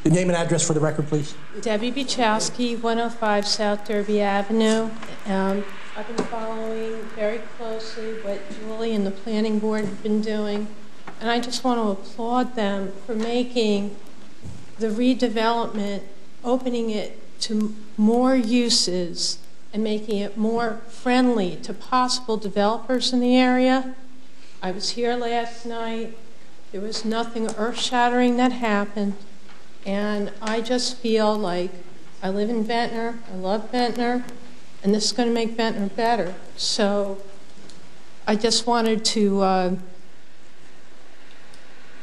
The name and address for the record, please. Debbie Buchowski, 105 South Derby Avenue. I've been following very closely what Julie and the planning board have been doing, and I just want to applaud them for making the redevelopment, opening it to more uses and making it more friendly to possible developers in the area. I was here last night. There was nothing earth-shattering that happened, and I just feel like I live in Ventnor, I love Ventnor, and this is going to make Ventnor better. So I just wanted to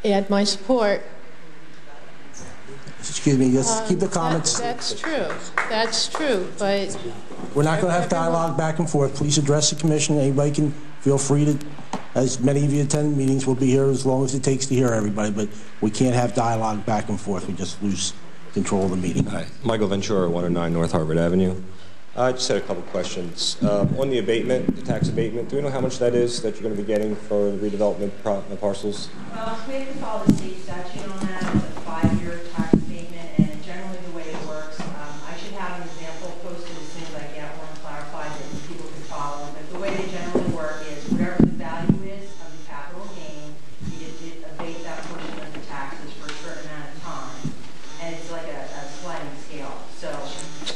add my support. Excuse me, just keep the comments. That's true, but we're not going to have dialogue back and forth. Please address the commission. Anybody can feel free to, as many of you attend meetings, we'll be here as long as it takes to hear everybody, but we can't have dialogue back and forth. We just lose control of the meeting. Hi, Michael Ventura, 109 North Harvard Avenue. I just had a couple questions. On the abatement, the tax abatement, do we know how much that is that you're going to be getting for the redevelopment parcels? Well, we have to follow the state statute on that. It's a 5-year tax abatement, and generally the way it works, I should have an example posted as soon as I get one clarified that people can follow. But the way they generally work is whatever the value is of the capital gain, you get to abate that portion of the taxes for a certain amount of time. And it's like a sliding scale. So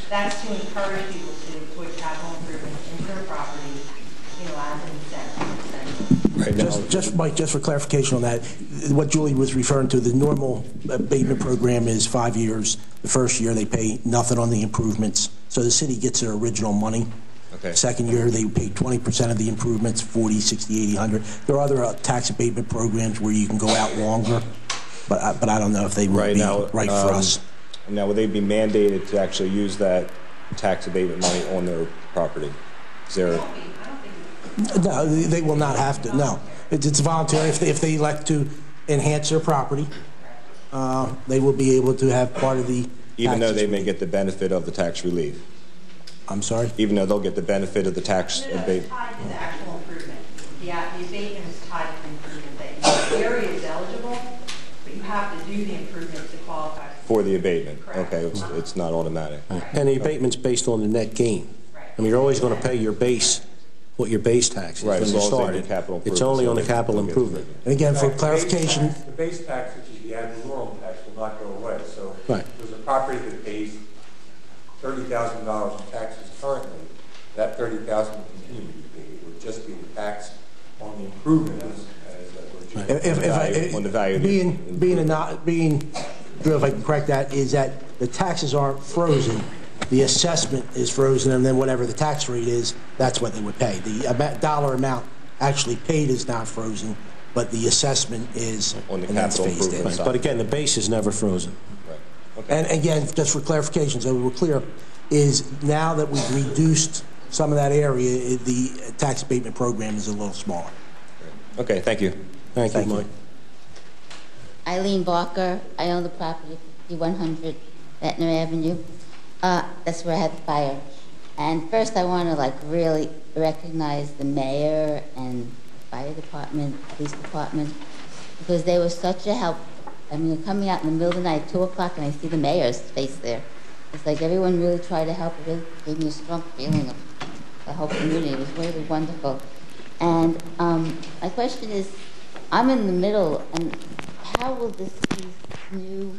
that's to encourage people to put capital improvements into their property, as an incentive. Right now, Mike, just for clarification on that, what Julie was referring to, the normal abatement program is 5 years. The first year they pay nothing on the improvements, so the city gets their original money. Okay. Second year they pay 20% of the improvements, 40, 60, 80, 100. There are other tax abatement programs where you can go out longer, but I don't know if they would be right for us. Now, would they be mandated to actually use that tax abatement money on their property? Is there? No, they will not have to. No, it's voluntary. If they elect to enhance their property, they will be able to have part of the. Even though they may get the benefit of the tax relief. I'm sorry. Even though they'll get the benefit of the tax abatement. It's tied to the actual improvement. The abatement is tied to the improvement. That the area is eligible, but you have to do the improvement to qualify for the abatement. Correct. Okay, it's not automatic. And the abatement's based on the net gain. Right. I mean, you're always going to pay your base, what your base tax is Right, when you start it. It's only on the capital improvement. And again, for clarification, the base tax, which is the ad valorem tax, will not go away. So right. There's a property that pays $30,000 in taxes currently. That $30,000 will continue to be paid. It would just be the tax on the improvement as on the value. Being, if I can correct that, is that the taxes aren't frozen. The assessment is frozen, and then whatever the tax rate is, that's what they would pay. The dollar amount actually paid is not frozen, but the assessment is on the capital improvement side. But again, the base is never frozen. Right. Okay. And again, just for clarification, so we're clear, is now that we've reduced some of that area, the tax abatement program is a little smaller. Right. Okay, thank you. Thank you, Mike. Eileen Barker. I own the property, 5100 Ventnor Avenue. That's where I had the fire. And first I want to really recognize the mayor and fire department, police department, because they were such a help. I mean, coming out in the middle of the night, 2 o'clock, and I see the mayor's face there. It's like everyone really tried to help. It really gave me a strong feeling of the whole community. It was really wonderful. And my question is, I'm in the middle, and how will these new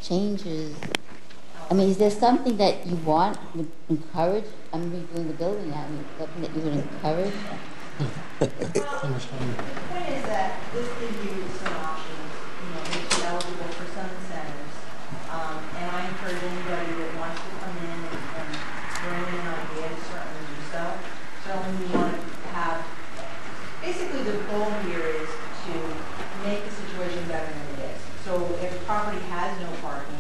changes, I mean, is there something that you would encourage? I'm redoing the building now. I mean, something that you would encourage? Well, the point is that this gives you some options, makes you eligible for some incentives. And I encourage anybody that wants to come in and bring in an idea to certainly do so. Certainly we want to have, basically the goal here is to make the situation better than it is. So if a property has no parking,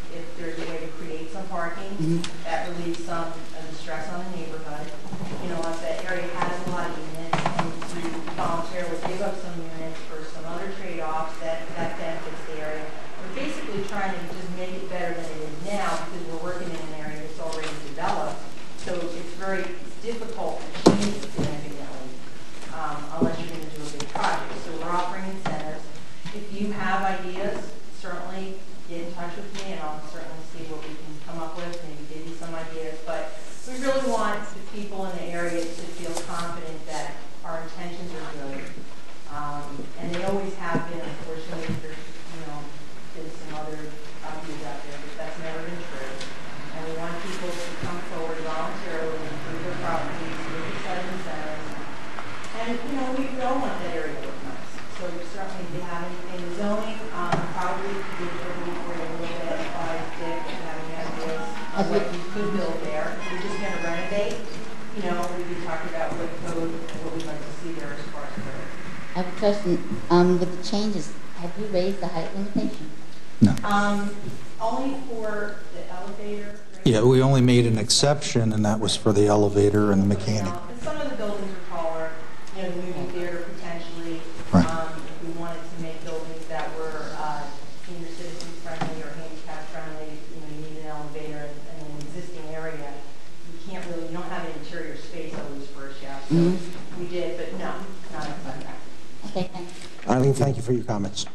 if there's a way to create some parking, that relieves some of the stress on the neighborhood. If that area has a lot of units and you voluntarily give up some units for some other trade-offs, that benefits the area. We're basically trying to just make it better than it is now because we're working in an area that's already developed. So it's difficult to change it significantly unless you're going to do a big project. So we're offering incentives. If you have ideas, certainly get in touch with me, and I'll certainly see what we can come up with, maybe give you some ideas. But we really want the people in the area to feel confident that our intentions are good. And they always have been. Unfortunately, there's, been some other views out there, but that's never been true. And we want people to come forward voluntarily and improve their properties with the site incentives. And, we all want that area to look nice. So certainly if you have anything in zoning, probably give everybody for you a little bit by Dick and having ideas of what you could build there. If you're just going to renovate, we'd be talking about what code and what we'd like to see there as far as code. I have a question. With the changes, have you raised the height limitation? No. Only for the elevator. Right? Yeah, we only made an exception, and that was for the elevator and the mechanic. And some of the buildings are taller, the movie theater potentially. Right. If we wanted to make buildings that were senior citizen friendly or handicap friendly, you need an elevator in an existing area. You don't have an interior space always for a chef. So we did, but no, not outside that. Okay, thanks. Eileen, thank you for your comments.